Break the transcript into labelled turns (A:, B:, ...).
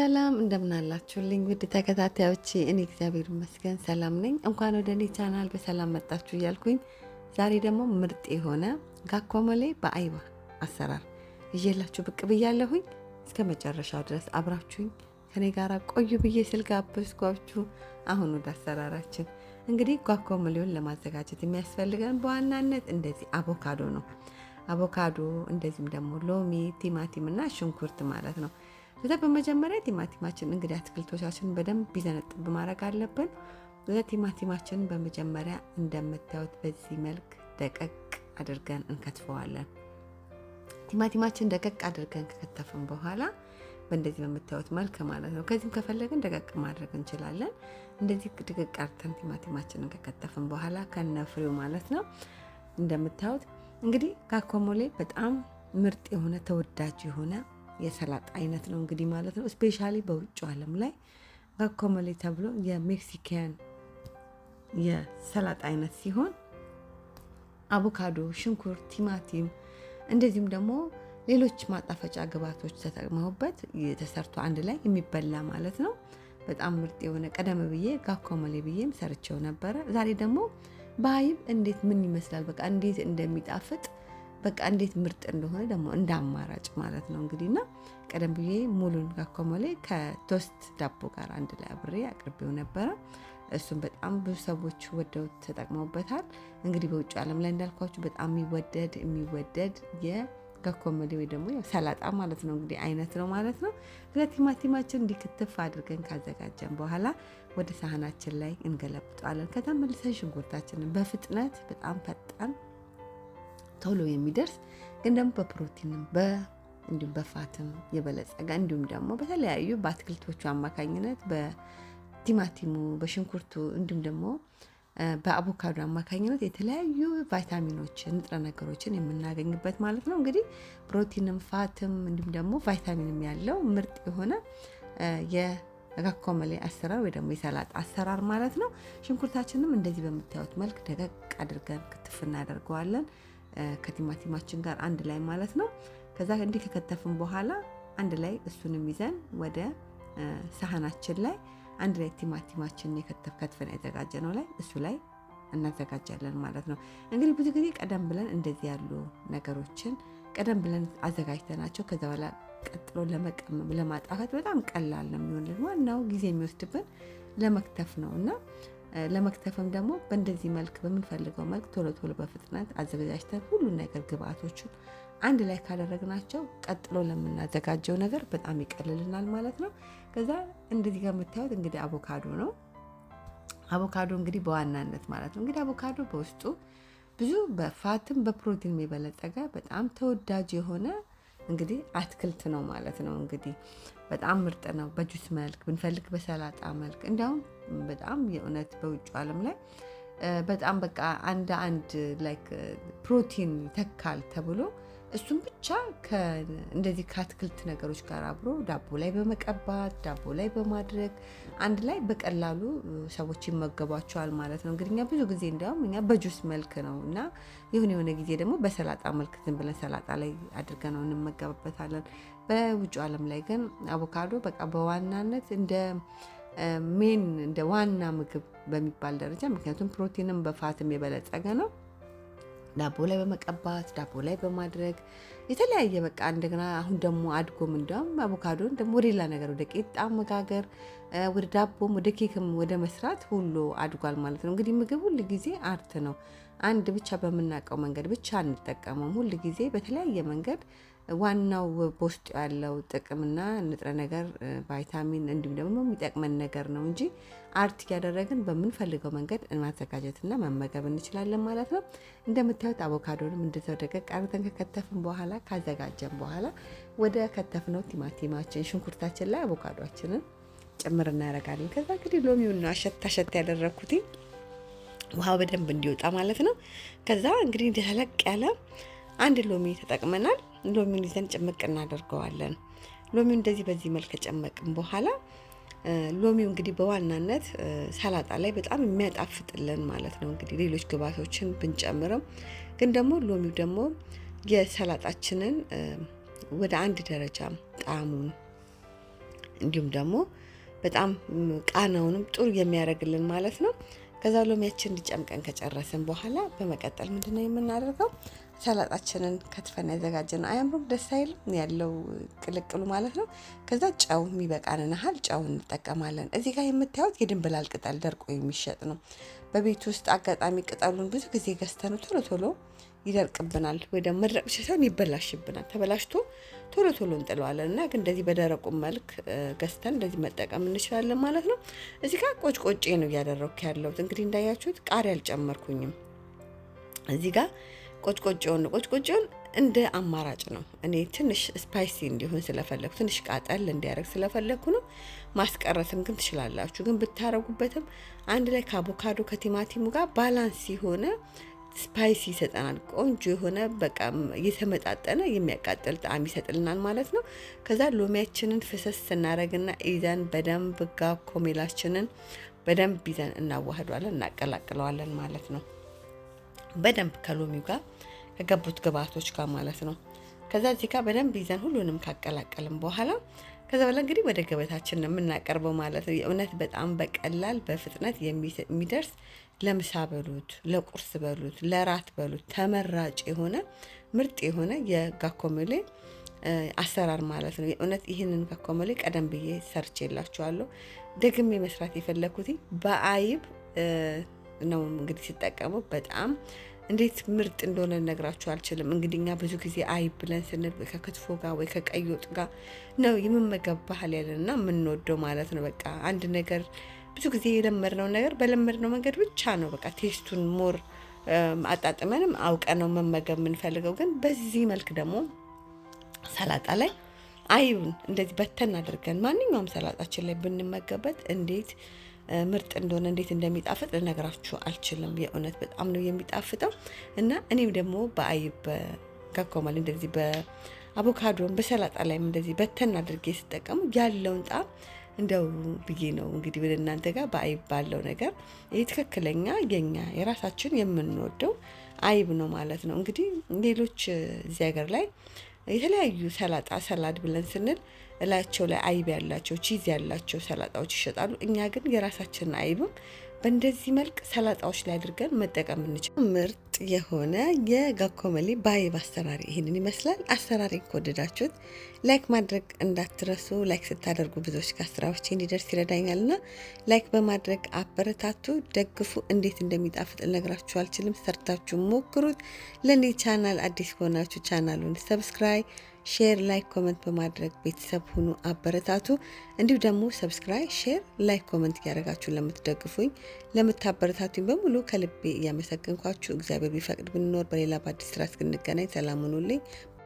A: ሰላም እንደምን አላችሁልኝ ውድ ተከታታዮቼ? እኔ እግዚአብሔር ይመስገን ሰላም ነኝ። እንኳን ወደ እኔ ቻናል በሰላም መጣችሁ እያልኩኝ ዛሬ ደግሞ ምርጥ የሆነ ጋኮመሌ በአይባ አሰራር ይዤላችሁ ብቅ ብያለሁኝ። እስከ መጨረሻው ድረስ አብራችሁኝ ከኔ ጋር ቆዩ ብዬ ስልጋበዝኳችሁ። አሁን ወደ አሰራራችን እንግዲህ ጋኮመሌውን ለማዘጋጀት የሚያስፈልገን በዋናነት እንደዚህ አቮካዶ ነው። አቮካዶ እንደዚህም ደግሞ ሎሚ፣ ቲማቲም እና ሽንኩርት ማለት ነው። ከዛ በመጀመሪያ ቲማቲማችን እንግዲህ አትክልቶቻችንን በደንብ ቢዘነጥብ ማድረግ አለብን። ቲማቲማችንን በመጀመሪያ እንደምታዩት በዚህ መልክ ደቀቅ አድርገን እንከትፈዋለን። ቲማቲማችን ደቀቅ አድርገን ከከተፈን በኋላ በእንደዚህ በምታዩት መልክ ማለት ነው። ከዚህም ከፈለግን ደቀቅ ማድረግ እንችላለን። እንደዚህ ደቀቅ አድርገን ቲማቲማችንን ከከተፈን በኋላ ከነፍሬው ማለት ነው። እንደምታዩት እንግዲህ ጋኮመሌ በጣም ምርጥ የሆነ ተወዳጅ የሆነ የሰላጣ አይነት ነው እንግዲህ ማለት ነው። ስፔሻሊ በውጭ ዓለም ላይ ጋኮመሌ ተብሎ የሜክሲካን የሰላጣ አይነት ሲሆን አቮካዶ፣ ሽንኩርት፣ ቲማቲም እንደዚህም ደግሞ ሌሎች ማጣፈጫ ግብአቶች ተጠቅመውበት ተሰርቶ አንድ ላይ የሚበላ ማለት ነው። በጣም ምርጥ የሆነ ቀደም ብዬ ጋኮመሌ ብዬም ሰርቼው ነበረ። ዛሬ ደግሞ በአይብ እንዴት ምን ይመስላል በቃ እንዴት እንደሚጣፍጥ በቃ እንዴት ምርጥ እንደሆነ ደግሞ እንደ አማራጭ ማለት ነው እንግዲህና ቀደም ብዬ ሙሉን ጋኮመሌ ከቶስት ዳቦ ጋር አንድ ላይ አብሬ አቅርቤው ነበረ። እሱም በጣም ብዙ ሰዎች ወደው ተጠቅመውበታል። እንግዲህ በውጭ ዓለም ላይ እንዳልኳችሁ በጣም የሚወደድ የጋኮመሌ ወይ ደግሞ ሰላጣ ማለት ነው እንግዲህ አይነት ነው ማለት ነው። ቲማቲማችን እንዲክትፍ አድርገን ካዘጋጀን በኋላ ወደ ሳህናችን ላይ እንገለብጠዋለን። ከዛ መልሰን ሽንኩርታችንን በፍጥነት በጣም ፈጣን ቶሎ የሚደርስ ግን ደግሞ በፕሮቲንም እንዲሁም በፋትም የበለጸገ እንዲሁም ደግሞ በተለያዩ በአትክልቶቹ አማካኝነት በቲማቲሙ፣ በሽንኩርቱ እንዲሁም ደግሞ በአቮካዶ አማካኝነት የተለያዩ ቫይታሚኖችን፣ ንጥረ ነገሮችን የምናገኝበት ማለት ነው። እንግዲህ ፕሮቲንም ፋትም እንዲሁም ደግሞ ቫይታሚንም ያለው ምርጥ የሆነ የጋኮመሌ አሰራር ወይ ደግሞ የሰላጣ አሰራር ማለት ነው። ሽንኩርታችንም እንደዚህ በምታዩት መልክ ደቀቅ አድርገን ክትፍ እናደርገዋለን ከቲማቲማችን ጋር አንድ ላይ ማለት ነው። ከዛ እንዲህ ከከተፍን በኋላ አንድ ላይ እሱንም ይዘን ወደ ሳህናችን ላይ አንድ ላይ ቲማቲማችን ከትፈን ያዘጋጀነው ላይ እሱ ላይ እናዘጋጃለን ማለት ነው። እንግዲህ ብዙ ጊዜ ቀደም ብለን እንደዚህ ያሉ ነገሮችን ቀደም ብለን አዘጋጅተናቸው ከዛ በኋላ ቀጥሎ ለመቀመም ለማጣፈጥ በጣም ቀላል ነው የሚሆንልን። ዋናው ጊዜ የሚወስድብን ለመክተፍ ነው እና ለመክተፍም ደግሞ በእንደዚህ መልክ በምንፈልገው መልክ ቶሎ በፍጥነት አዘጋጅተን ሁሉ ነገር ግብአቶችን አንድ ላይ ካደረግናቸው ቀጥሎ ለምናዘጋጀው ነገር በጣም ይቀልልናል ማለት ነው። ከዛ እንደዚህ ጋር የምታዩት እንግዲህ አቮካዶ ነው። አቮካዶ እንግዲህ በዋናነት ማለት ነው እንግዲህ አቮካዶ በውስጡ ብዙ በፋትም በፕሮቲንም የበለጸገ በጣም ተወዳጅ የሆነ እንግዲህ አትክልት ነው ማለት ነው። እንግዲህ በጣም ምርጥ ነው። በጁስ መልክ ብንፈልግ በሰላጣ መልክ እንዲያውም በጣም የእውነት በውጭ ዓለም ላይ በጣም በቃ አንድ ላይክ ፕሮቲን ተካል ተብሎ እሱም ብቻ እንደዚህ ከአትክልት ነገሮች ጋር አብሮ ዳቦ ላይ በመቀባት ዳቦ ላይ በማድረግ አንድ ላይ በቀላሉ ሰዎች ይመገቧቸዋል ማለት ነው። እንግዲህ እኛ ብዙ ጊዜ እንዲያውም እኛ በጁስ መልክ ነው እና የሆነ ጊዜ ደግሞ በሰላጣ መልክ ዝም ብለን ሰላጣ ላይ አድርገን ነው እንመገብበታለን። በውጭ ዓለም ላይ ግን አቮካዶ በቃ በዋናነት እንደ ዋና ምግብ በሚባል ደረጃ ምክንያቱም ፕሮቲንም በፋትም የበለጸገ ነው። ዳቦ ላይ በመቀባት ዳቦ ላይ በማድረግ የተለያየ በቃ እንደገና አሁን ደግሞ አድጎም እንደውም አቮካዶን ደግሞ ወደ ሌላ ነገር ወደ ቂጣ መጋገር ወደ ዳቦም ወደ ኬክም ወደ መስራት ሁሉ አድጓል ማለት ነው። እንግዲህ ምግብ ሁል ጊዜ አርት ነው። አንድ ብቻ በምናውቀው መንገድ ብቻ አንጠቀመውም። ሁል ጊዜ በተለያየ መንገድ ዋናው በውስጡ ያለው ጥቅምና ንጥረ ነገር ቫይታሚን እንዲሁም ደግሞ የሚጠቅመን ነገር ነው እንጂ አርት ያደረግን በምንፈልገው መንገድ ማዘጋጀትና መመገብ እንችላለን ማለት ነው። እንደምታዩት አቮካዶንም እንደዛው ደቀቅ አድርገን ከከተፍን በኋላ ካዘጋጀን በኋላ ወደ ከተፍነው ቲማቲማችን፣ ሽንኩርታችን ላይ አቮካዶአችንን ጭምር እናደርጋለን። ከዛ እንግዲህ ሎሚውን አሸት ያደረኩት ውሃው በደንብ እንዲወጣ ማለት ነው። ከዛ እንግዲህ እንደተለቅ ያለ አንድ ሎሚ ተጠቅመናል። ሎሚውን ይዘን ጭምቅ እናደርገዋለን። ሎሚው እንደዚህ በዚህ መልክ ጨመቅን በኋላ ሎሚው እንግዲህ በዋናነት ሰላጣ ላይ በጣም የሚያጣፍጥልን ማለት ነው። እንግዲህ ሌሎች ግብአቶችን ብንጨምርም ግን ደግሞ ሎሚው ደግሞ የሰላጣችንን ወደ አንድ ደረጃ ጣዕሙን እንዲሁም ደግሞ በጣም ቃናውንም ጥሩ የሚያደርግልን ማለት ነው። ከዛ ሎሚያችን እንዲጨምቀን ከጨረስን በኋላ በመቀጠል ምንድነው የምናደርገው? ሰላጣችንን ከትፈን ያዘጋጀን አያምሩም? ደስ አይልም? ያለው ቅልቅሉ ማለት ነው። ከዛ ጨው የሚበቃንን ያህል ጨው እንጠቀማለን። እዚህ ጋር የምታዩት የድንብላል ቅጠል ደርቆ የሚሸጥ ነው። በቤት ውስጥ አጋጣሚ ቅጠሉን ብዙ ጊዜ ገዝተን ቶሎ ይደርቅብናል፣ ወይ ደግሞ መድረቅ ብቻ ሳይሆን ይበላሽብናል። ተበላሽቶ ቶሎ እንጥለዋለን እና ግን እንደዚህ በደረቁ መልክ ገዝተን እንደዚህ መጠቀም እንችላለን ማለት ነው። እዚህ ጋር ቆጭቆጬ ነው እያደረኩ ያለሁት። እንግዲህ እንዳያችሁት ቃሪያ አልጨመርኩኝም። እዚህ ጋር ቆጭቆጬውን እንደ አማራጭ ነው። እኔ ትንሽ ስፓይሲ እንዲሆን ስለፈለኩ ትንሽ ቃጠል እንዲያደርግ ስለፈለኩ ነው። ማስቀረትም ግን ትችላላችሁ። ግን ብታረጉበትም አንድ ላይ ከአቮካዶ ከቲማቲሙ ጋር ባላንስ የሆነ ስፓይሲ ይሰጠናል። ቆንጆ የሆነ በቃ የተመጣጠነ የሚያቃጥል ጣዕም ይሰጥልናል ማለት ነው። ከዛ ሎሚያችንን ፍሰስ ስናረግና ይዘን በደንብ ጋኮሜላችንን በደንብ ይዘን እናዋህዷለን፣ እናቀላቅለዋለን ማለት ነው። በደንብ ከሎሚው ጋር ከገቡት ግብአቶች ጋር ማለት ነው። ከዛ እዚህ ጋር በደንብ ይዘን ሁሉንም ካቀላቀልን በኋላ ከዛ በኋላ እንግዲህ ወደ ገበታችን ነው የምናቀርበው ማለት ነው። የእውነት በጣም በቀላል በፍጥነት የሚደርስ ለምሳ በሉት፣ ለቁርስ በሉት፣ ለራት በሉት ተመራጭ የሆነ ምርጥ የሆነ የጋኮሜሌ አሰራር ማለት ነው። የእውነት ይህንን ጋኮሜሌ ቀደም ብዬ ሰርቼላችኋለሁ። ደግሜ መስራት የፈለኩት በአይብ ነው። እንግዲህ ሲጠቀመው በጣም እንዴት ምርጥ እንደሆነ ልነግራችሁ አልችልም። እንግዲህ እኛ ብዙ ጊዜ አይብ ብለን ስንል ወይ ከክትፎ ጋር ወይ ከቀይ ወጥ ጋር ነው የመመገብ ባህል ያለንና የምንወደው ማለት ነው። በቃ አንድ ነገር ብዙ ጊዜ የለመድነው ነገር በለመድነው መንገድ ብቻ ነው በቃ ቴስቱን ሞር አጣጥመንም አውቀን ነው መመገብ የምንፈልገው። ግን በዚህ መልክ ደግሞ ሰላጣ ላይ አይብን እንደዚህ በተን አድርገን ማንኛውም ሰላጣችን ላይ ብንመገበት እንዴት ምርጥ እንደሆነ እንዴት እንደሚጣፍጥ ልነግራችሁ አልችልም። የእውነት በጣም ነው የሚጣፍጠው እና እኔም ደግሞ በአይብ ጋኮሜሌ እንደዚህ በአቮካዶን በሰላጣ ላይም እንደዚህ በተን አድርጌ ስጠቀሙ ያለውን ጣዕም እንደው ብዬ ነው እንግዲህ ወደ እናንተ ጋር በአይብ ባለው ነገር ይህ ትክክለኛ የኛ የራሳችን የምንወደው አይብ ነው ማለት ነው። እንግዲህ ሌሎች እዚህ ሀገር ላይ የተለያዩ ሰላድ ብለን ስንል እላቸው ላይ አይብ ያላቸው ቺዝ ያላቸው ሰላጣዎች ይሸጣሉ። እኛ ግን የራሳችንን አይብም በእንደዚህ መልክ ሰላጣዎች ላይ አድርገን መጠቀም እንችላለን። ምርጥ የሆነ የጋኮሜሌ በአይብ አሰራር ይሄንን ይመስላል። አሰራሬን ከወደዳችሁት ላይክ ማድረግ እንዳትረሱ። ላይክ ስታደርጉ ብዙዎች ጋር ስራዎች እንዲደርስ ይረዳኛልና ላይክ በማድረግ አበረታቱ፣ ደግፉ። እንዴት እንደሚጣፍጥ ልነግራችሁ አልችልም። ሰርታችሁ ሞክሩት። ለኔ ቻናል አዲስ ከሆናችሁ ቻናሉን ሰብስክራይብ፣ ሼር፣ ላይክ፣ ኮመንት በማድረግ ቤተሰብ ሁኑ፣ አበረታቱ። እንዲሁ ደግሞ ሰብስክራይብ፣ ሼር፣ ላይክ፣ ኮመንት እያደረጋችሁ ለምትደግፉኝ ለምታበረታቱኝ በሙሉ ከልቤ እያመሰገንኳችሁ እግዚአብሔር ቢፈቅድ ብንኖር በሌላ በአዲስ ስራ እስክንገናኝ ሰላም ሁኑልኝ።